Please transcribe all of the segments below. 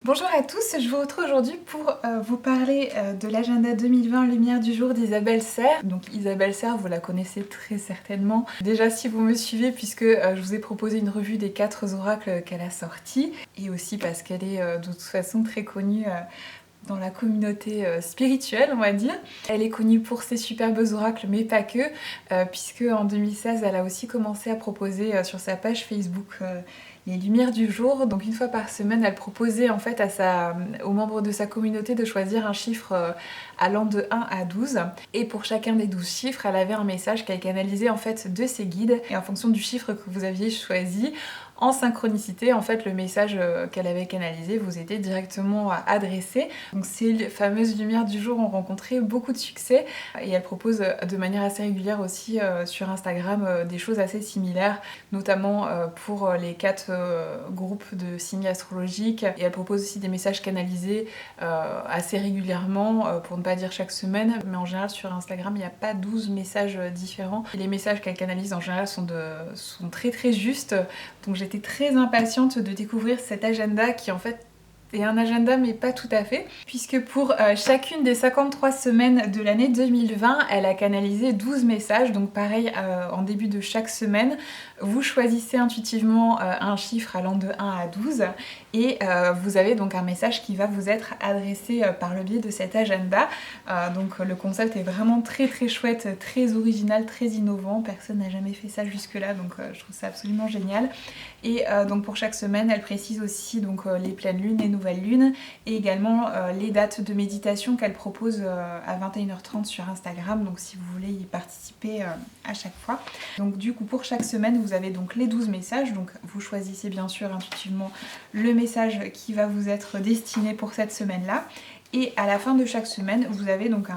Bonjour à tous, je vous retrouve aujourd'hui pour vous parler de l'agenda 2020 Lumière du jour d'Isabelle Serres. Donc Isabelle Serres, vous la connaissez très certainement. Déjà si vous me suivez puisque je vous ai proposé une revue des 4 oracles qu'elle a sortis. Et aussi parce qu'elle est de toute façon très connue dans la communauté spirituelle, on va dire. Elle est connue pour ses superbes oracles, mais pas que, puisque en 2016, elle a aussi commencé à proposer sur sa page Facebook les lumières du jour. Donc une fois par semaine, elle proposait en fait aux membres de sa communauté de choisir un chiffre allant de 1 à 12. Et pour chacun des 12 chiffres, elle avait un message qu'elle canalisait en fait de ses guides. Et en fonction du chiffre que vous aviez choisi, en synchronicité, en fait, le message qu'elle avait canalisé vous était directement adressé. Donc ces fameuses lumières du jour ont rencontré beaucoup de succès et elle propose de manière assez régulière aussi sur Instagram des choses assez similaires, notamment pour les 4 groupes de signes astrologiques. Et elle propose aussi des messages canalisés assez régulièrement, pour ne pas dire chaque semaine, mais en général sur Instagram il n'y a pas 12 messages différents. Et les messages qu'elle canalise en général sont très très justes, donc j'étais très impatiente de découvrir cet agenda qui en fait est un agenda mais pas tout à fait, puisque pour chacune des 53 semaines de l'année 2020, elle a canalisé 12 messages, donc pareil en début de chaque semaine, vous choisissez intuitivement un chiffre allant de 1 à 12 et vous avez donc un message qui va vous être adressé par le biais de cet agenda. Donc le concept est vraiment très très chouette, très original, très innovant, personne n'a jamais fait ça jusque là, donc je trouve ça absolument génial. Et donc pour chaque semaine, elle précise aussi donc, les pleines lunes, les nouvelles lunes et également les dates de méditation qu'elle propose à 21h30 sur Instagram, donc si vous voulez y participer à chaque fois. Donc du coup pour chaque semaine vous avez donc les 12 messages, donc vous choisissez bien sûr intuitivement le message qui va vous être destiné pour cette semaine-là. Et à la fin de chaque semaine, vous avez donc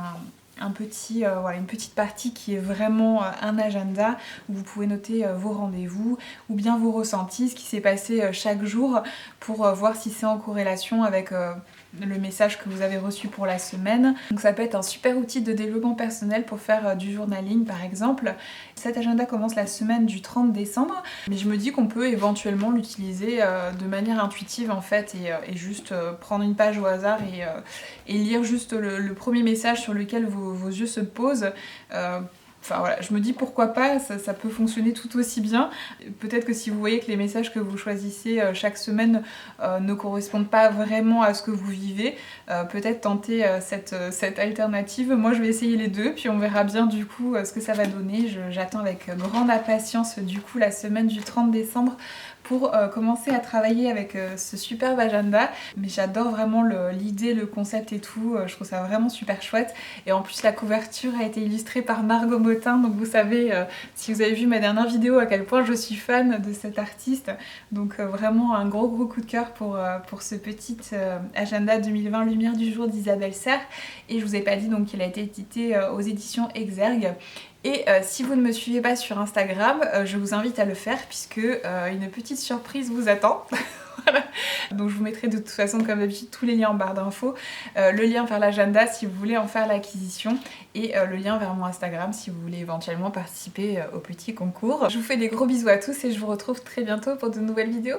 une petite partie qui est vraiment un agenda où vous pouvez noter vos rendez-vous ou bien vos ressentis, ce qui s'est passé chaque jour pour voir si c'est en corrélation avec le message que vous avez reçu pour la semaine. Donc ça peut être un super outil de développement personnel pour faire du journaling par exemple. Cet agenda commence la semaine du 30 décembre, mais je me dis qu'on peut éventuellement l'utiliser de manière intuitive en fait et juste prendre une page au hasard et lire juste le premier message sur lequel vos yeux se posent. Enfin voilà, je me dis pourquoi pas, ça peut fonctionner tout aussi bien. Peut-être que si vous voyez que les messages que vous choisissez chaque semaine ne correspondent pas vraiment à ce que vous vivez, peut-être tenter cette alternative. Moi je vais essayer les deux, puis on verra bien du coup ce que ça va donner. J'attends avec grande impatience du coup la semaine du 30 décembre pour commencer à travailler avec ce superbe agenda. Mais j'adore vraiment l'idée, le concept et tout, je trouve ça vraiment super chouette. Et en plus la couverture a été illustrée par Margot Motin, donc vous savez, si vous avez vu ma dernière vidéo, à quel point je suis fan de cet artiste. Donc vraiment un gros coup de cœur pour ce petit agenda 2020 Lumière du jour d'Isabelle Serres. Et je vous ai pas dit donc qu'il a été édité aux éditions Exergue. Et si vous ne me suivez pas sur Instagram, je vous invite à le faire puisque une petite surprise vous attend. Voilà. Donc je vous mettrai de toute façon comme d'habitude tous les liens en barre d'infos, le lien vers l'agenda si vous voulez en faire l'acquisition et le lien vers mon Instagram si vous voulez éventuellement participer au petit concours. Je vous fais des gros bisous à tous et je vous retrouve très bientôt pour de nouvelles vidéos.